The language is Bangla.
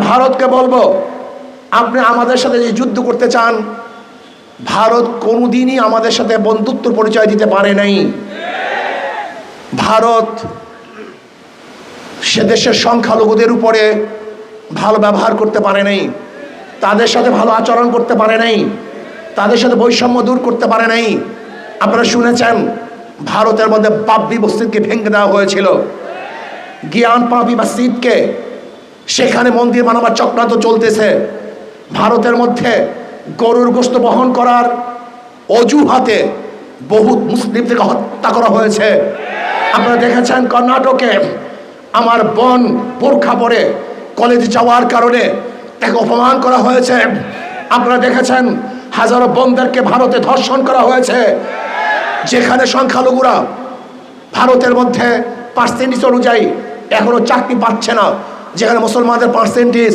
ভারতকে বলবো, আপনি আমাদের সাথে যে যুদ্ধ করতে চান, ভারত কোনোদিনই আমাদের সাথে বন্ধুত্ব পরিচয় দিতে পারে নাই। ভারত সে দেশের সংখ্যালঘুদের উপরে ভালো ব্যবহার করতে পারে নাই, তাদের সাথে ভালো আচরণ করতে পারে নাই, তাদের সাথে বৈষম্য দূর করতে পারে নাই। আপনারা শুনেছেন ভারতের মধ্যে বাবরি মসজিদকে ভেঙে দেওয়া হয়েছিল, জ্ঞান পাবি মসজিদকে, সেখানে মন্দির বানাবার চক্রান্ত চলতেছে। ভারতের মধ্যে গরুর গোশত বহন করার অজুহাতে বহুত মুসলিমদেরকে হত্যা করা হয়েছে। আপনারা দেখেছেন কর্ণাটকে আমার বোন বোরখা পরে কলেজে যাওয়ার কারণে তাকে অপমান করা হয়েছে। আপনারা দেখেছেন হাজারো বোনদেরকে ভারতে ধর্ষণ করা হয়েছে, যেখানে সংখ্যালঘুরা ভারতের মধ্যে পার্সেন্টেজ অনুযায়ী এখনো চাকরি পাচ্ছে না, যেখানে মুসলমানদের পার্সেন্টেজ